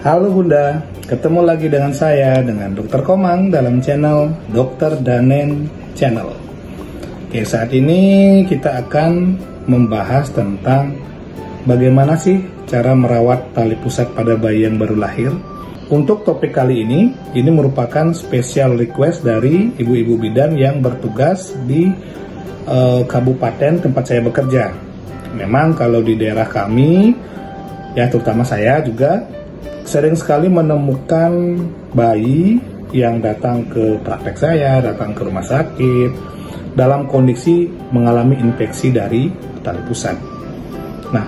Halo Bunda, ketemu lagi dengan saya, dengan Dr. Komang dalam channel Dr. Danen Channel. Oke, saat ini kita akan membahas tentang bagaimana sih cara merawat tali pusat pada bayi yang baru lahir. Untuk topik kali ini merupakan special request dari ibu-ibu bidan yang bertugas di kabupaten tempat saya bekerja. Memang kalau di daerah kami, ya terutama saya juga, sering sekali menemukan bayi yang datang ke praktek saya, datang ke rumah sakit dalam kondisi mengalami infeksi dari tali pusat. Nah,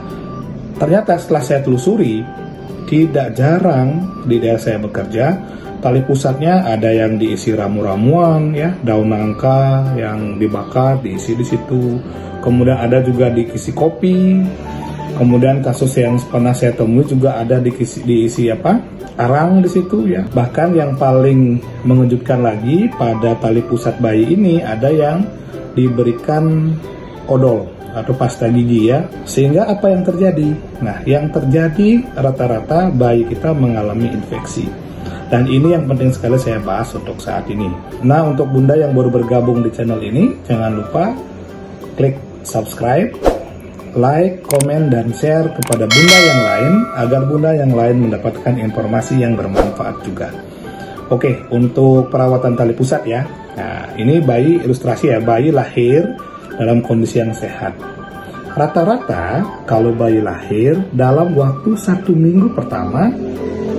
ternyata setelah saya telusuri, tidak jarang di daerah saya bekerja, tali pusatnya ada yang diisi ramu-ramuan, ya, daun nangka yang dibakar diisi di situ. Kemudian ada juga diisi kopi. Kemudian kasus yang pernah saya temui juga ada diisi arang di situ, ya. Bahkan yang paling mengejutkan lagi, pada tali pusat bayi ini ada yang diberikan odol atau pasta gigi, ya. Sehingga apa yang terjadi? Nah, yang terjadi rata-rata bayi kita mengalami infeksi. Dan ini yang penting sekali saya bahas untuk saat ini. Nah, untuk Bunda yang baru bergabung di channel ini, jangan lupa klik subscribe, like, komen, dan share kepada Bunda yang lain agar Bunda yang lain mendapatkan informasi yang bermanfaat juga. Oke, untuk perawatan tali pusat, ya. Nah, ini bayi ilustrasi, ya, bayi lahir dalam kondisi yang sehat. Rata-rata kalau bayi lahir dalam waktu 1 minggu pertama,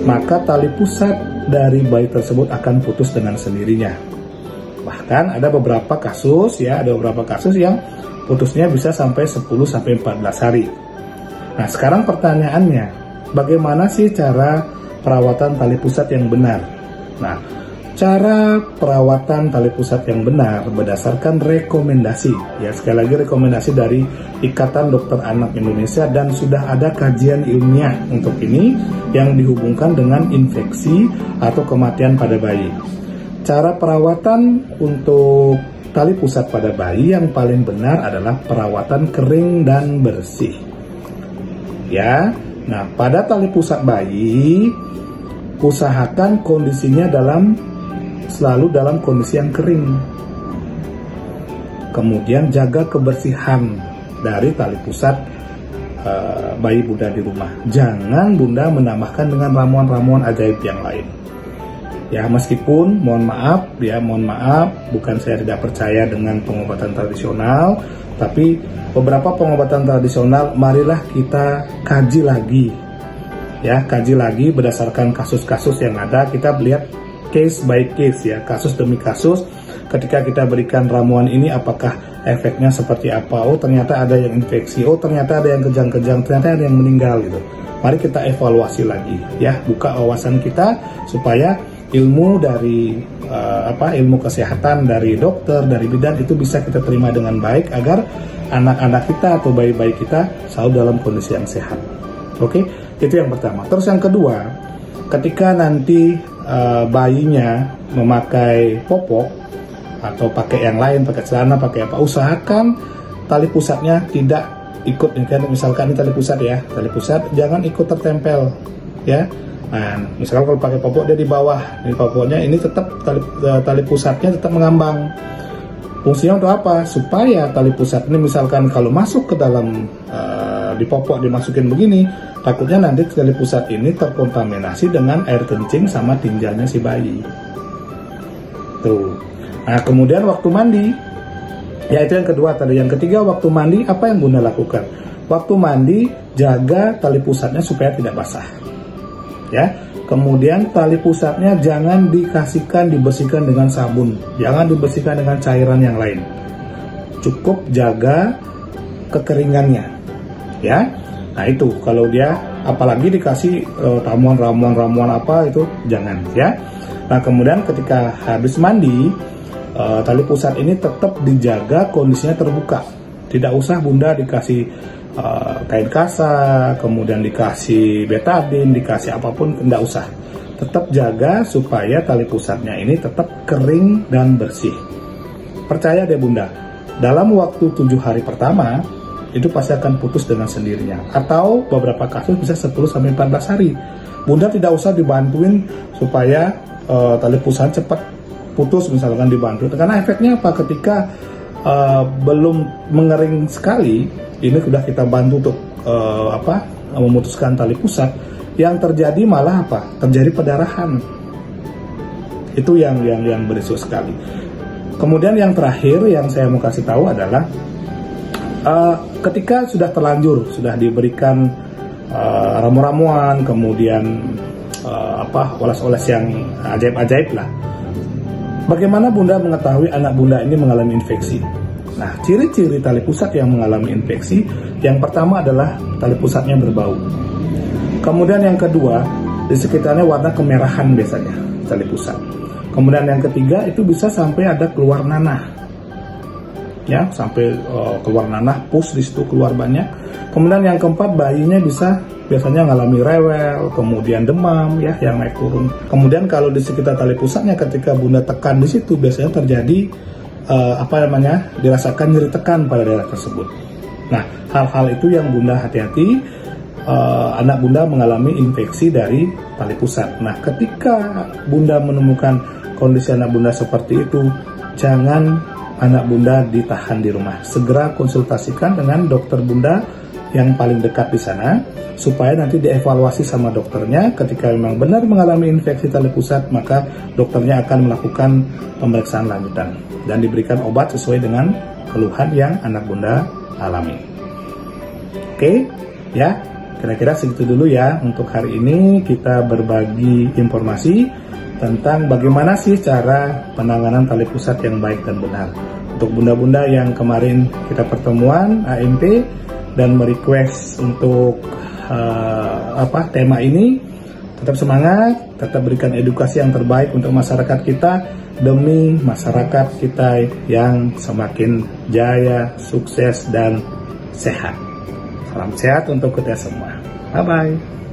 maka tali pusat dari bayi tersebut akan putus dengan sendirinya. Bahkan ada beberapa kasus, ya, yang putusnya bisa sampai 10-14 hari. Nah, sekarang pertanyaannya, bagaimana sih cara perawatan tali pusat yang benar? Nah, cara perawatan tali pusat yang benar berdasarkan rekomendasi, ya, sekali lagi rekomendasi dari Ikatan Dokter Anak Indonesia, dan sudah ada kajian ilmiah untuk ini yang dihubungkan dengan infeksi atau kematian pada bayi. Cara perawatan untuk tali pusat pada bayi yang paling benar adalah perawatan kering dan bersih. Ya, nah pada tali pusat bayi, usahakan kondisinya selalu dalam kondisi yang kering. Kemudian jaga kebersihan dari tali pusat bayi Bunda di rumah. Jangan Bunda menambahkan dengan ramuan-ramuan ajaib yang lain. Ya, meskipun mohon maaf, bukan saya tidak percaya dengan pengobatan tradisional, tapi beberapa pengobatan tradisional marilah kita kaji lagi. Ya, kaji lagi berdasarkan kasus-kasus yang ada, kita lihat case by case, ya, kasus demi kasus. Ketika kita berikan ramuan ini, apakah efeknya seperti apa? Oh, ternyata ada yang infeksi, oh ternyata ada yang kejang-kejang, ternyata ada yang meninggal gitu. Mari kita evaluasi lagi, ya, buka wawasan kita supaya ilmu dari ilmu kesehatan dari dokter, dari bidan itu bisa kita terima dengan baik agar anak-anak kita atau bayi-bayi kita selalu dalam kondisi yang sehat. Oke, itu yang pertama. Terus yang kedua, ketika nanti bayinya memakai popok atau pakai yang lain, pakai celana, pakai apa, usahakan tali pusatnya tidak ikut, misalkan ini tali pusat, ya, tali pusat jangan ikut tertempel, ya. Nah, misalkan kalau pakai popok dia di bawah, di popoknya ini tetap tali pusatnya tetap mengambang. Fungsinya untuk apa? Supaya tali pusat ini misalkan kalau masuk ke dalam di popok dimasukin begini, takutnya nanti tali pusat ini terkontaminasi dengan air kencing sama tinjanya si bayi. Tuh. Nah, kemudian waktu mandi, ya itu yang kedua tadi. Yang ketiga, waktu mandi apa yang Bunda lakukan? Waktu mandi jaga tali pusatnya supaya tidak basah. Ya, kemudian tali pusatnya jangan dibersihkan dengan sabun, jangan dibersihkan dengan cairan yang lain. Cukup jaga kekeringannya, ya. Nah itu kalau dia apalagi dikasih ramuan apa itu jangan, ya. Nah kemudian ketika habis mandi, tali pusat ini tetap dijaga kondisinya terbuka. Tidak usah Bunda dikasih kain kasa, kemudian dikasih betadine, dikasih apapun, tidak usah. Tetap jaga supaya tali pusatnya ini tetap kering dan bersih. Percaya deh Bunda, dalam waktu 7 hari pertama itu pasti akan putus dengan sendirinya. Atau beberapa kasus bisa 10-14 hari. Bunda tidak usah dibantuin supaya tali pusat cepat putus, misalkan dibantu, karena efeknya apa? Ketika belum mengering sekali, ini sudah kita bantu untuk memutuskan tali pusat, yang terjadi malah apa? Terjadi perdarahan. Itu yang berisiko sekali. Kemudian yang terakhir yang saya mau kasih tahu adalah ketika sudah terlanjur, sudah diberikan ramu-ramuan, kemudian oles-oles yang ajaib-ajaib lah. Bagaimana Bunda mengetahui anak Bunda ini mengalami infeksi? Nah, ciri-ciri tali pusat yang mengalami infeksi, yang pertama adalah tali pusatnya berbau. Kemudian yang kedua, di sekitarnya warna kemerahan biasanya tali pusat. Kemudian yang ketiga, itu bisa sampai ada keluar nanah. Ya, sampai keluar nanah, pus di situ keluar banyak. Kemudian yang keempat, bayinya bisa biasanya mengalami rewel, kemudian demam, ya, yang naik turun. Kemudian kalau di sekitar tali pusatnya, ketika Bunda tekan di situ, biasanya terjadi dirasakan nyeri tekan pada daerah tersebut. Nah, hal-hal itu yang Bunda hati-hati, anak Bunda mengalami infeksi dari tali pusat. Nah, ketika Bunda menemukan kondisi anak Bunda seperti itu, jangan anak Bunda ditahan di rumah. Segera konsultasikan dengan dokter Bunda yang paling dekat di sana, supaya nanti dievaluasi sama dokternya. Ketika memang benar mengalami infeksi tali pusat, maka dokternya akan melakukan pemeriksaan lanjutan dan diberikan obat sesuai dengan keluhan yang anak Bunda alami. Oke, ya, kira-kira segitu dulu ya untuk hari ini. Kita berbagi informasi tentang bagaimana sih cara penanganan tali pusat yang baik dan benar. Untuk bunda-bunda yang kemarin kita pertemuan AMP dan merequest untuk tema ini, tetap semangat, tetap berikan edukasi yang terbaik untuk masyarakat kita demi masyarakat kita yang semakin jaya, sukses, dan sehat. Salam sehat untuk kita semua. Bye-bye.